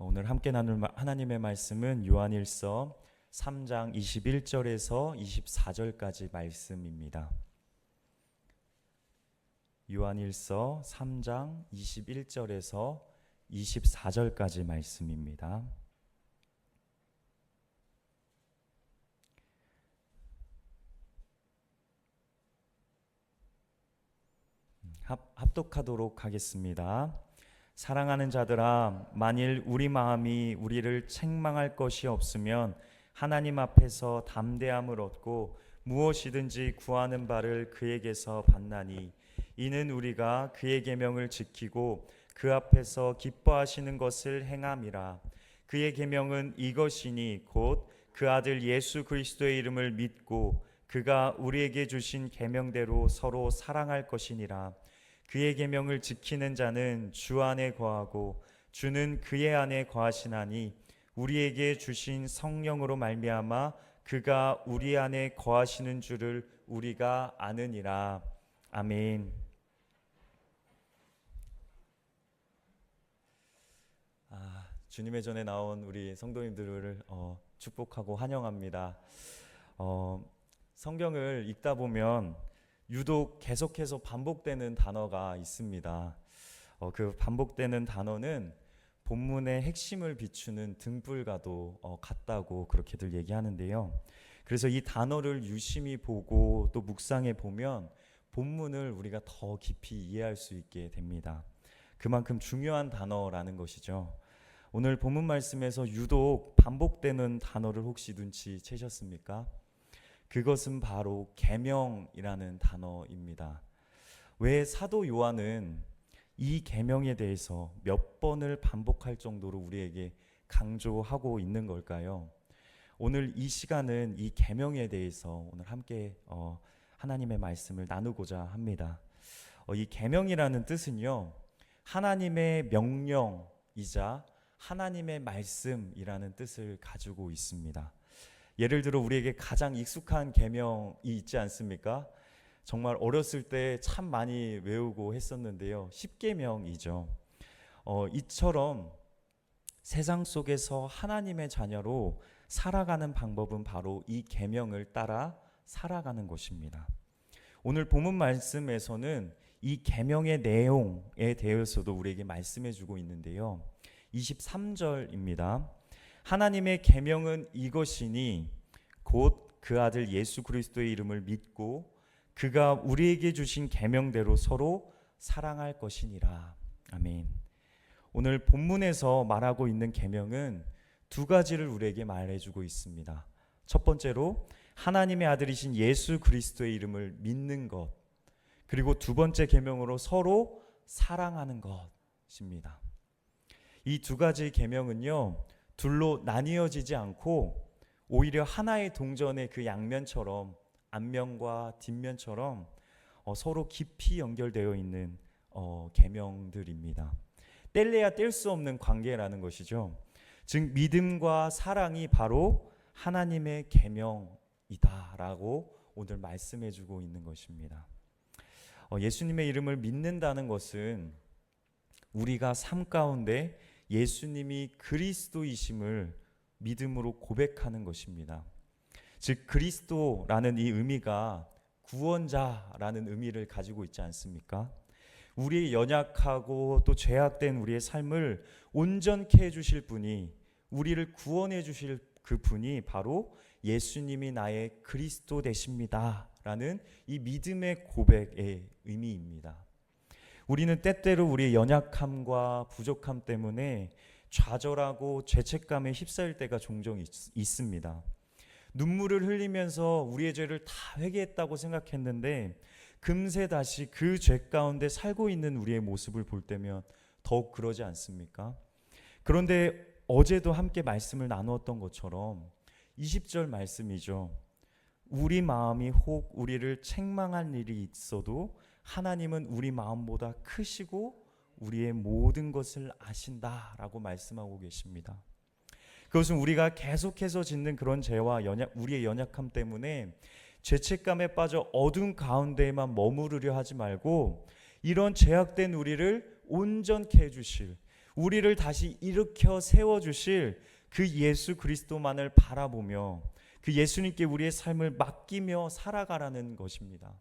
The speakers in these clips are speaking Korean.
오늘 함께 나눌 하나님의 말씀은 요한일서 3장 21절에서 24절까지 말씀입니다. 요한일서 3장 21절에서 24절까지 말씀입니다. 합독하도록 하겠습니다. 사랑하는 자들아, 만일 우리 마음이 우리를 책망할 것이 없으면 하나님 앞에서 담대함을 얻고 무엇이든지 구하는 바를 그에게서 받나니, 이는 우리가 그의 계명을 지키고 그 앞에서 기뻐하시는 것을 행함이라. 그의 계명은 이것이니 곧 그 아들 예수 그리스도의 이름을 믿고 그가 우리에게 주신 계명대로 서로 사랑할 것이니라. 그의 계명을 지키는 자는 주 안에 거하고 주는 그의 안에 거하시나니, 우리에게 주신 성령으로 말미암아 그가 우리 안에 거하시는 줄을 우리가 아느니라. 아멘. 주님의 전에 나온 우리 성도님들을 축복하고 환영합니다. 성경을 읽다 보면 유독 계속해서 반복되는 단어가 있습니다. 그 반복되는 단어는 본문의 핵심을 비추는 등불과도 같다고 그렇게들 얘기하는데요. 그래서 이 단어를 유심히 보고 또 묵상해 보면 본문을 우리가 더 깊이 이해할 수 있게 됩니다. 그만큼 중요한 단어라는 것이죠. 오늘 본문 말씀에서 유독 반복되는 단어를 혹시 눈치채셨습니까? 그것은 바로 계명이라는 단어입니다. 왜 사도 요한은 이 계명에 대해서 몇 번을 반복할 정도로 우리에게 강조하고 있는 걸까요? 오늘 이 시간은 이 계명에 대해서 오늘 함께 하나님의 말씀을 나누고자 합니다. 이 계명이라는 뜻은요, 하나님의 명령이자 하나님의 말씀이라는 뜻을 가지고 있습니다. 예를 들어 우리에게 가장 익숙한 계명이 있지 않습니까? 정말 어렸을 때 참 많이 외우고 했었는데요. 십계명이죠. 이처럼 세상 속에서 하나님의 자녀로 살아가는 방법은 바로 이 계명을 따라 살아가는 것입니다. 오늘 본문 말씀에서는 이 계명의 내용에 대해서도 우리에게 말씀해 주고 있는데요. 23절입니다. 하나님의 계명은 이것이니 곧 그 아들 예수 그리스도의 이름을 믿고 그가 우리에게 주신 계명대로 서로 사랑할 것이니라. 아멘. 오늘 본문에서 말하고 있는 계명은 두 가지를 우리에게 말해주고 있습니다. 첫 번째로 하나님의 아들이신 예수 그리스도의 이름을 믿는 것, 그리고 두 번째 계명으로 서로 사랑하는 것입니다. 이 두 가지 계명은요, 둘로 나뉘어지지 않고 오히려 하나의 동전의 그 양면처럼, 앞면과 뒷면처럼 서로 깊이 연결되어 있는 계명들입니다. 뗄래야 뗄 수 없는 관계라는 것이죠. 즉 믿음과 사랑이 바로 하나님의 계명이다라고 오늘 말씀해주고 있는 것입니다. 예수님의 이름을 믿는다는 것은 우리가 삶 가운데 예수님이 그리스도이심을 믿음으로 고백하는 것입니다. 즉 그리스도라는 이 의미가 구원자라는 의미를 가지고 있지 않습니까? 우리의 연약하고 또 죄악된 우리의 삶을 온전케 해주실 분이, 우리를 구원해 주실 그 분이 바로 예수님이 나의 그리스도 되십니다 라는 이 믿음의 고백의 의미입니다. 우리는 때때로 우리의 연약함과 부족함 때문에 좌절하고 죄책감에 휩싸일 때가 종종 있습니다. 눈물을 흘리면서 우리의 죄를 다 회개했다고 생각했는데 금세 다시 그 죄 가운데 살고 있는 우리의 모습을 볼 때면 더욱 그러지 않습니까? 그런데 어제도 함께 말씀을 나누었던 것처럼 20절 말씀이죠. 우리 마음이 혹 우리를 책망할 일이 있어도 하나님은 우리 마음보다 크시고 우리의 모든 것을 아신다라고 말씀하고 계십니다. 그것은 우리가 계속해서 짓는 그런 죄와 우리의 연약함 때문에 죄책감에 빠져 어둠 가운데에만 머무르려 하지 말고, 이런 죄악된 우리를 온전케 해주실, 우리를 다시 일으켜 세워주실 그 예수 그리스도만을 바라보며 그 예수님께 우리의 삶을 맡기며 살아가라는 것입니다.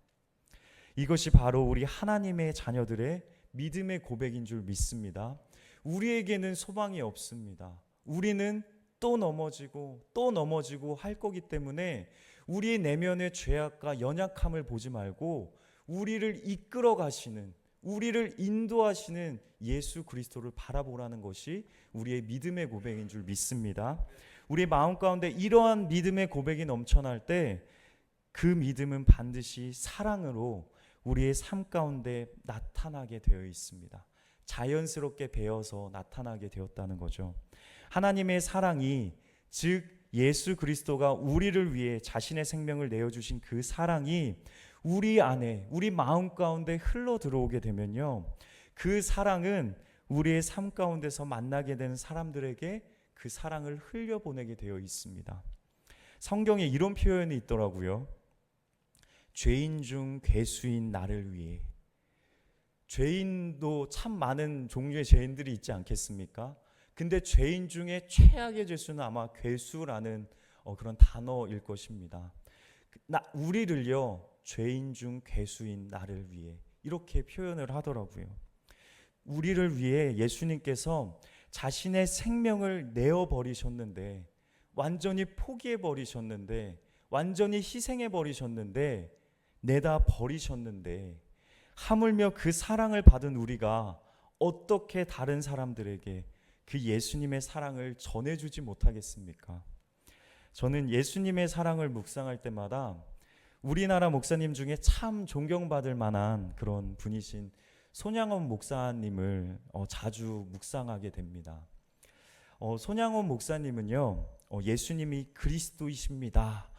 이것이 바로 우리 하나님의 자녀들의 믿음의 고백인 줄 믿습니다. 우리에게는 소망이 없습니다. 우리는 또 넘어지고 또 넘어지고 할 거기 때문에 우리의 내면의 죄악과 연약함을 보지 말고 우리를 이끌어 가시는, 우리를 인도하시는 예수 그리스도를 바라보라는 것이 우리의 믿음의 고백인 줄 믿습니다. 우리의 마음 가운데 이러한 믿음의 고백이 넘쳐날 때 그 믿음은 반드시 사랑으로 우리의 삶 가운데 나타나게 되어 있습니다. 자연스럽게 배어서 나타나게 되었다는 거죠. 하나님의 사랑이, 즉 예수 그리스도가 우리를 위해 자신의 생명을 내어주신 그 사랑이 우리 안에, 우리 마음 가운데 흘러 들어오게 되면요, 그 사랑은 우리의 삶 가운데서 만나게 되는 사람들에게 그 사랑을 흘려보내게 되어 있습니다. 성경에 이런 표현이 있더라고요. 죄인 중 괴수인 나를 위해. 죄인도 참 많은 종류의 죄인들이 있지 않겠습니까? 근데 죄인 중에 최악의 죄수는 아마 괴수라는 그런 단어일 것입니다. 우리를요, 죄인 중 괴수인 나를 위해 이렇게 표현을 하더라고요. 우리를 위해 예수님께서 자신의 생명을 내어버리셨는데, 완전히 포기해버리셨는데, 완전히 희생해버리셨는데, 내다 버리셨는데, 하물며 그 사랑을 받은 우리가 어떻게 다른 사람들에게 그 예수님의 사랑을 전해주지 못하겠습니까? 저는 예수님의 사랑을 묵상할 때마다 우리나라 목사님 중에 참 존경받을 만한 그런 분이신 손양원 목사님을 자주 묵상하게 됩니다. 손양원 목사님은요, 예수님이 그리스도이십니다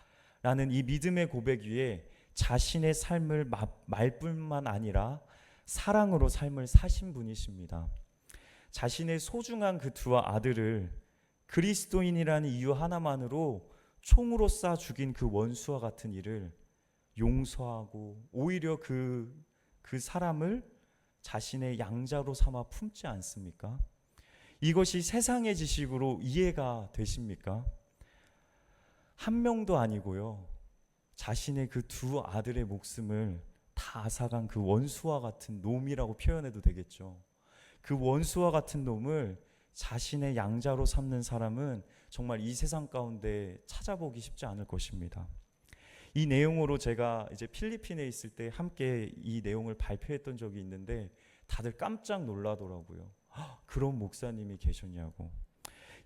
라는 이 믿음의 고백 위에 자신의 삶을 말뿐만 아니라 사랑으로 삶을 사신 분이십니다. 자신의 소중한 그 두 아들을 그리스도인이라는 이유 하나만으로 총으로 쏴 죽인 그 원수와 같은 일을 용서하고 오히려 그 사람을 자신의 양자로 삼아 품지 않습니까? 이것이 세상의 지식으로 이해가 되십니까? 한 명도 아니고요, 자신의 그 두 아들의 목숨을 다 앗아간 그 원수와 같은 놈이라고 표현해도 되겠죠. 그 원수와 같은 놈을 자신의 양자로 삼는 사람은 정말 이 세상 가운데 찾아보기 쉽지 않을 것입니다. 이 내용으로 제가 이제 필리핀에 있을 때 함께 이 내용을 발표했던 적이 있는데 다들 깜짝 놀라더라고요. 그런 목사님이 계셨냐고.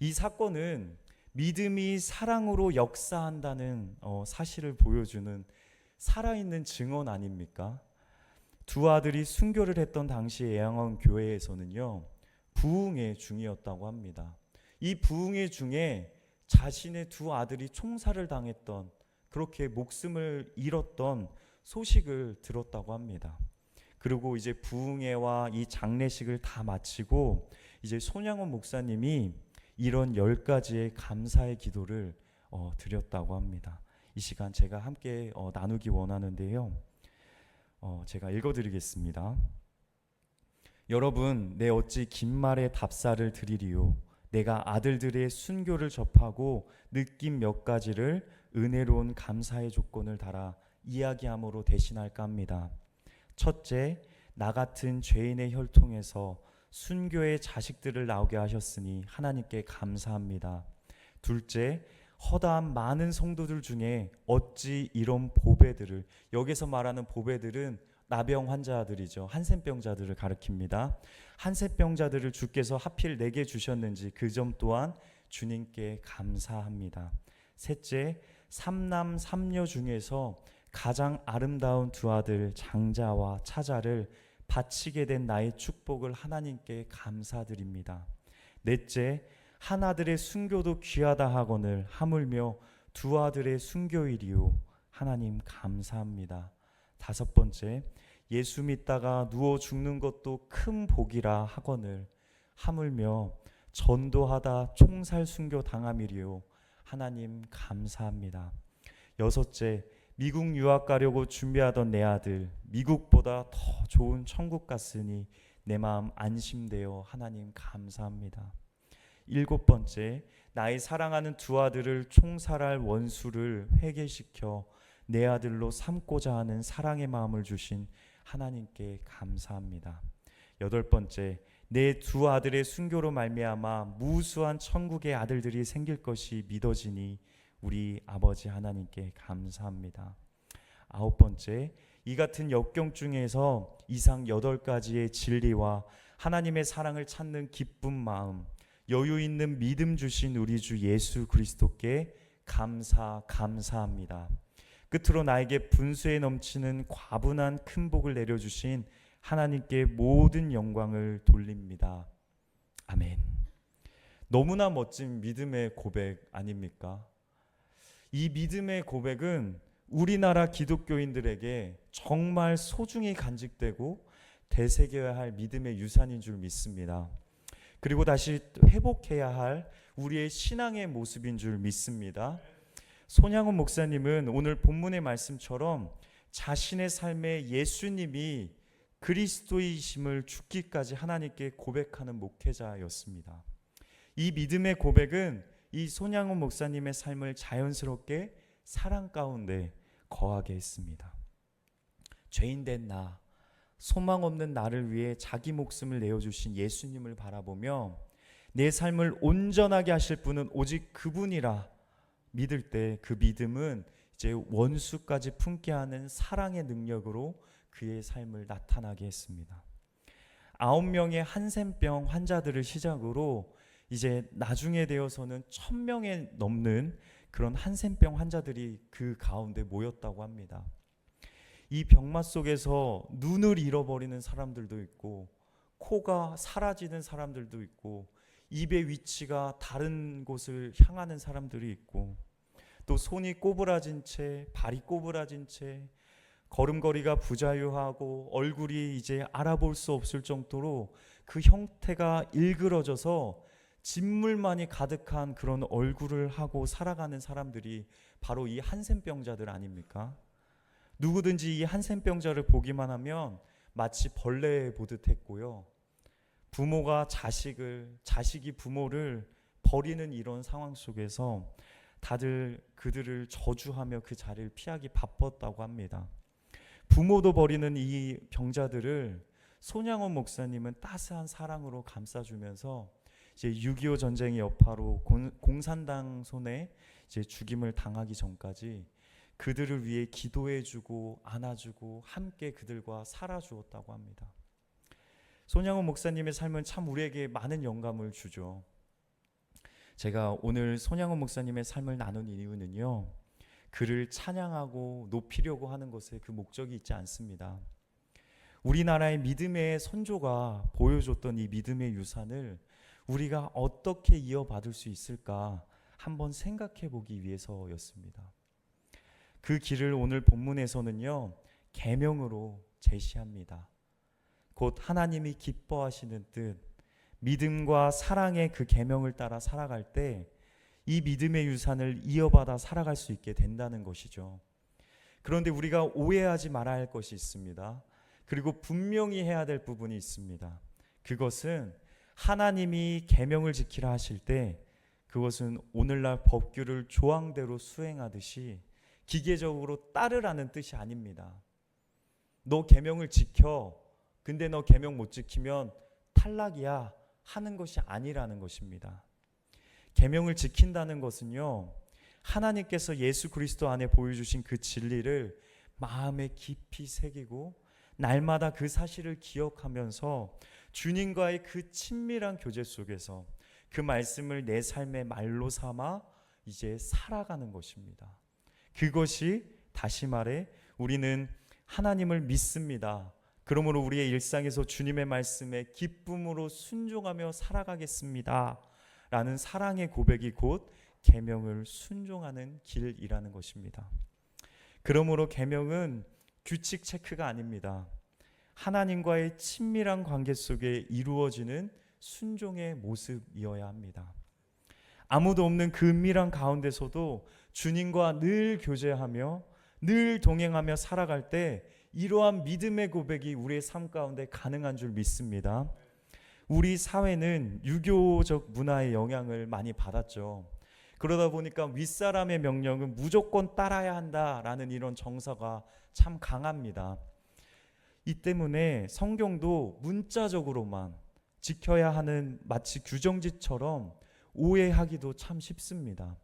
이 사건은 믿음이 사랑으로 역사한다는 사실을 보여주는 살아있는 증언 아닙니까? 두 아들이 순교를 했던 당시 애양원 교회에서는요, 부흥회 중이었다고 합니다. 이 부흥회 중에 자신의 두 아들이 총살을 당했던, 그렇게 목숨을 잃었던 소식을 들었다고 합니다. 그리고 이제 부흥회와 이 장례식을 다 마치고 이제 손양원 목사님이 이런 10가지의 감사의 기도를 드렸다고 합니다. 이 시간 제가 함께 나누기 원하는데요, 제가 읽어드리겠습니다. 여러분, 내 어찌 긴 말에 답사를 드리리요. 내가 아들들의 순교를 접하고 느낀 몇 가지를 은혜로운 감사의 조건을 달아 이야기함으로 대신할까 합니다. 첫째, 나 같은 죄인의 혈통에서 순교의 자식들을 나오게 하셨으니 하나님께 감사합니다. 둘째, 허다한 많은 성도들 중에 어찌 이런 보배들을, 여기서 말하는 보배들은 나병 환자들이죠. 한센병자들을 가리킵니다. 한센병자들을 주께서 하필 내게 주셨는지 그 점 또한 주님께 감사합니다. 셋째, 삼남 삼녀 중에서 가장 아름다운 두 아들 장자와 차자를 바치게 된 나의 축복을 하나님께 감사드립니다. 넷째, 한 아들의 순교도 귀하다 하거늘 하물며 두 아들의 순교일이요 하나님 감사합니다. 다섯 번째, 예수 믿다가 누워 죽는 것도 큰 복이라 하거늘 하물며 전도하다 총살 순교 당함이리요 하나님 감사합니다. 여섯째, 미국 유학 가려고 준비하던 내 아들 미국보다 더 좋은 천국 갔으니 내 마음 안심되어 하나님 감사합니다. 7번째, 나의 사랑하는 두 아들을 총살할 원수를 회개시켜 내 아들로 삼고자 하는 사랑의 마음을 주신 하나님께 감사합니다. 8번째, 내 두 아들의 순교로 말미암아 무수한 천국의 아들들이 생길 것이 믿어지니 우리 아버지 하나님께 감사합니다. 9번째, 이 같은 역경 중에서 이상 8가지의 진리와 하나님의 사랑을 찾는 기쁜 마음, 여유 있는 믿음 주신 우리 주 예수 그리스도께 감사합니다. 끝으로 나에게 분수에 넘치는 과분한 큰 복을 내려주신 하나님께 모든 영광을 돌립니다. 아멘. 너무나 멋진 믿음의 고백 아닙니까? 이 믿음의 고백은 우리나라 기독교인들에게 정말 소중히 간직되고 되새겨야 할 믿음의 유산인 줄 믿습니다. 그리고 다시 회복해야 할 우리의 신앙의 모습인 줄 믿습니다. 손양원 목사님은 오늘 본문의 말씀처럼 자신의 삶에 예수님이 그리스도이심을 죽기까지 하나님께 고백하는 목회자였습니다. 이 믿음의 고백은 이 손양원 목사님의 삶을 자연스럽게 사랑 가운데 거하게 했습니다. 죄인된 나, 소망 없는 나를 위해 자기 목숨을 내어주신 예수님을 바라보며 내 삶을 온전하게 하실 분은 오직 그분이라 믿을 때 그 믿음은 이제 원수까지 품게 하는 사랑의 능력으로 그의 삶을 나타나게 했습니다. 9명의 한센병 환자들을 시작으로 이제 나중에 되어서는 1000명에 넘는 그런 한센병 환자들이 그 가운데 모였다고 합니다. 이 병맛 속에서 눈을 잃어버리는 사람들도 있고 코가 사라지는 사람들도 있고 입의 위치가 다른 곳을 향하는 사람들이 있고 또 손이 꼬부라진 채 발이 꼬부라진 채 걸음걸이가 부자유하고 얼굴이 이제 알아볼 수 없을 정도로 그 형태가 일그러져서 진물만이 가득한 그런 얼굴을 하고 살아가는 사람들이 바로 이 한센병자들 아닙니까? 누구든지 이 한센병자를 보기만 하면 마치 벌레 보듯 했고요. 부모가 자식이 부모를 버리는 이런 상황 속에서 다들 그들을 저주하며 그 자리를 피하기 바빴다고 합니다. 부모도 버리는 이 병자들을 손양원 목사님은 따스한 사랑으로 감싸주면서 이제 6.25 전쟁의 여파로 공산당 손에 이제 죽임을 당하기 전까지 그들을 위해 기도해주고 안아주고 함께 그들과 살아주었다고 합니다. 손양원 목사님의 삶은 참 우리에게 많은 영감을 주죠. 제가 오늘 손양원 목사님의 삶을 나눈 이유는요, 그를 찬양하고 높이려고 하는 것에 그 목적이 있지 않습니다. 우리나라의 믿음의 선조가 보여줬던 이 믿음의 유산을 우리가 어떻게 이어받을 수 있을까 한번 생각해 보기 위해서였습니다. 그 길을 오늘 본문에서는요, 계명으로 제시합니다. 곧 하나님이 기뻐하시는 뜻, 믿음과 사랑의 그 계명을 따라 살아갈 때 이 믿음의 유산을 이어받아 살아갈 수 있게 된다는 것이죠. 그런데 우리가 오해하지 말아야 할 것이 있습니다. 그리고 분명히 해야 될 부분이 있습니다. 그것은 하나님이 계명을 지키라 하실 때 그것은 오늘날 법규를 조항대로 수행하듯이 기계적으로 따르라는 뜻이 아닙니다. 너 계명을 지켜, 근데 너 계명 못 지키면 탈락이야 하는 것이 아니라는 것입니다. 계명을 지킨다는 것은요, 하나님께서 예수 그리스도 안에 보여주신 그 진리를 마음에 깊이 새기고 날마다 그 사실을 기억하면서 주님과의 그 친밀한 교제 속에서 그 말씀을 내 삶의 말로 삼아 이제 살아가는 것입니다. 그것이 다시 말해 우리는 하나님을 믿습니다. 그러므로 우리의 일상에서 주님의 말씀에 기쁨으로 순종하며 살아가겠습니다 라는 사랑의 고백이 곧 계명을 순종하는 길이라는 것입니다. 그러므로 계명은 규칙 체크가 아닙니다. 하나님과의 친밀한 관계 속에 이루어지는 순종의 모습이어야 합니다. 아무도 없는 그 은밀한 가운데서도 주님과 늘 교제하며 늘 동행하며 살아갈 때 이러한 믿음의 고백이 우리의 삶 가운데 가능한 줄 믿습니다. 우리 사회는 유교적 문화의 영향을 많이 받았죠. 그러다 보니까 윗사람의 명령은 무조건 따라야 한다라는 이런 정서가 참 강합니다. 이 때문에 성경도 문자적으로만 지켜야 하는 마치 규정지처럼 오해하기도 참 쉽습니다.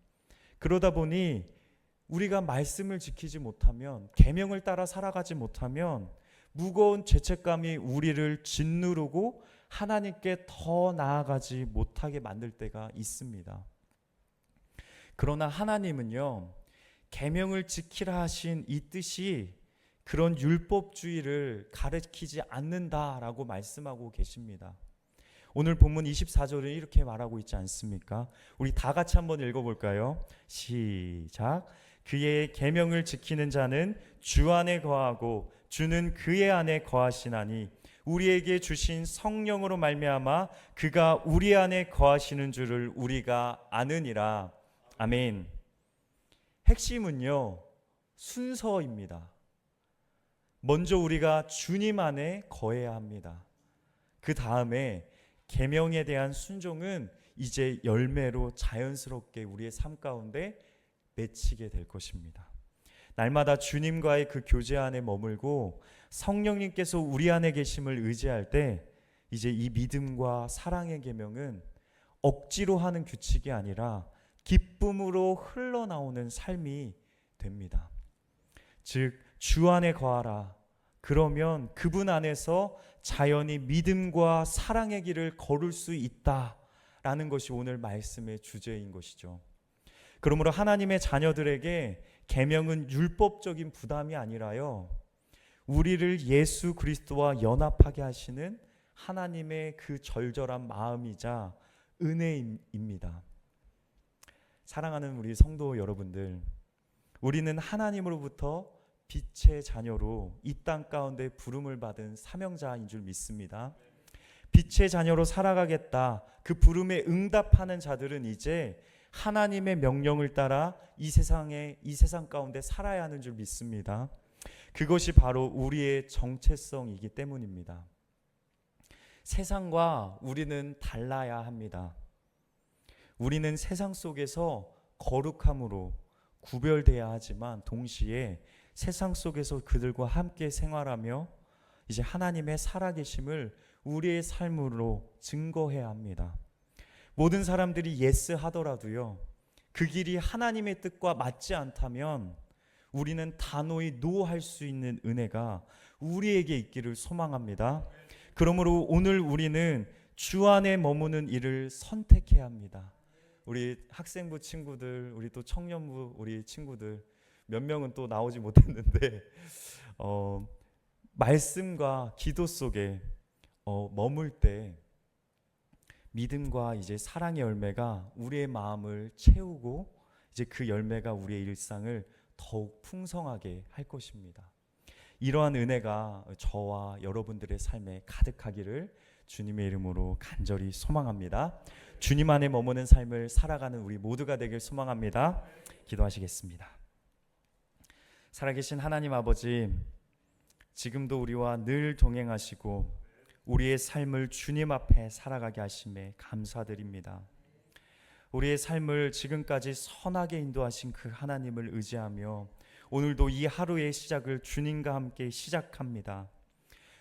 그러다 보니 우리가 말씀을 지키지 못하면, 계명을 따라 살아가지 못하면 무거운 죄책감이 우리를 짓누르고 하나님께 더 나아가지 못하게 만들 때가 있습니다. 그러나 하나님은요, 계명을 지키라 하신 이 뜻이 그런 율법주의를 가르치지 않는다라고 말씀하고 계십니다. 오늘 본문 24절은 이렇게 말하고 있지 않습니까? 우리 다 같이 한번 읽어볼까요? 시작. 그의 계명을 지키는 자는 주 안에 거하고 주는 그의 안에 거하시나니 우리에게 주신 성령으로 말미암아 그가 우리 안에 거하시는 줄을 우리가 아느니라. 아멘. 핵심은요, 순서입니다. 먼저 우리가 주님 안에 거해야 합니다. 그 다음에 계명에 대한 순종은 이제 열매로 자연스럽게 우리의 삶 가운데 맺히게 될 것입니다. 날마다 주님과의 그 교제 안에 머물고 성령님께서 우리 안에 계심을 의지할 때 이제 이 믿음과 사랑의 계명은 억지로 하는 규칙이 아니라 기쁨으로 흘러나오는 삶이 됩니다. 즉 주 안에 거하라. 그러면 그분 안에서 자연히 믿음과 사랑의 길을 걸을 수 있다라는 것이 오늘 말씀의 주제인 것이죠. 그러므로 하나님의 자녀들에게 계명은 율법적인 부담이 아니라요, 우리를 예수 그리스도와 연합하게 하시는 하나님의 그 절절한 마음이자 은혜입니다. 사랑하는 우리 성도 여러분들, 우리는 하나님으로부터 빛의 자녀로 이 땅 가운데 부름을 받은 사명자인 줄 믿습니다. 빛의 자녀로 살아가겠다, 그 부름에 응답하는 자들은 이제 하나님의 명령을 따라 이 세상 가운데 살아야 하는 줄 믿습니다. 그것이 바로 우리의 정체성이기 때문입니다. 세상과 우리는 달라야 합니다. 우리는 세상 속에서 거룩함으로 구별돼야 하지만 동시에 세상 속에서 그들과 함께 생활하며 이제 하나님의 살아계심을 우리의 삶으로 증거해야 합니다. 모든 사람들이 예스 하더라도요, 그 길이 하나님의 뜻과 맞지 않다면 우리는 단호히 노 할 수 있는 은혜가 우리에게 있기를 소망합니다. 그러므로 오늘 우리는 주 안에 머무는 일을 선택해야 합니다. 우리 학생부 친구들, 우리 또 청년부 우리 친구들 몇 명은 또 나오지 못했는데 말씀과 기도 속에 머물 때 믿음과 이제 사랑의 열매가 우리의 마음을 채우고 이제 그 열매가 우리의 일상을 더욱 풍성하게 할 것입니다. 이러한 은혜가 저와 여러분들의 삶에 가득하기를 주님의 이름으로 간절히 소망합니다. 주님 안에 머무는 삶을 살아가는 우리 모두가 되길 소망합니다. 기도하시겠습니다. 살아계신 하나님 아버지, 지금도 우리와 늘 동행하시고 우리의 삶을 주님 앞에 살아가게 하심에 감사드립니다. 우리의 삶을 지금까지 선하게 인도하신 그 하나님을 의지하며 오늘도 이 하루의 시작을 주님과 함께 시작합니다.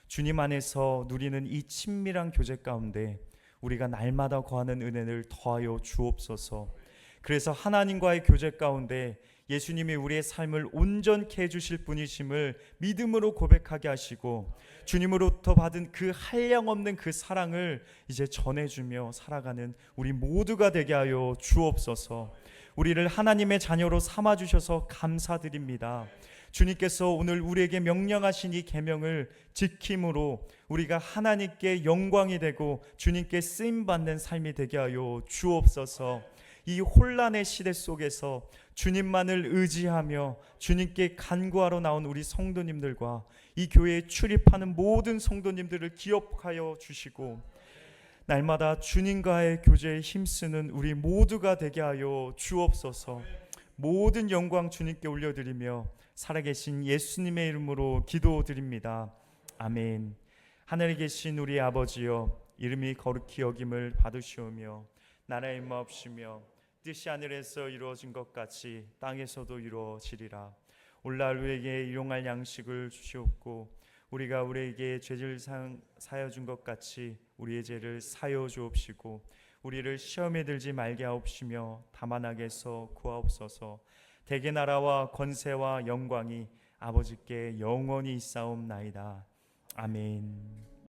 주님 안에서 누리는 이 친밀한 교제 가운데 우리가 날마다 거하는 은혜를 더하여 주옵소서. 그래서 하나님과의 교제 가운데 예수님이 우리의 삶을 온전케 해주실 분이심을 믿음으로 고백하게 하시고 주님으로부터 받은 그 한량없는 그 사랑을 이제 전해주며 살아가는 우리 모두가 되게 하여 주옵소서. 우리를 하나님의 자녀로 삼아주셔서 감사드립니다. 주님께서 오늘 우리에게 명령하신 이 계명을 지킴으로 우리가 하나님께 영광이 되고 주님께 쓰임받는 삶이 되게 하여 주옵소서. 이 혼란의 시대 속에서 주님만을 의지하며 주님께 간구하러 나온 우리 성도님들과 이 교회에 출입하는 모든 성도님들을 기억하여 주시고 날마다 주님과의 교제에 힘쓰는 우리 모두가 되게 하여 주옵소서. 모든 영광 주님께 올려드리며 살아계신 예수님의 이름으로 기도드립니다. 아멘. 하늘에 계신 우리 아버지여, 이름이 거룩히 여김을 받으시오며 나라의 임하옵시며 뜻이 하늘에서 이루어진 것 같이 땅에서도 이루어지리라. 오늘날 우리에게 일용할 양식을 주시옵고 우리가 우리에게 죄를 사하여 준 것 같이 우리의 죄를 사하여 주옵시고 우리를 시험에 들지 말게 하옵시며 다만 악에서 구하옵소서. 대개 나라와 권세와 영광이 아버지께 영원히 있사옵나이다. 아멘.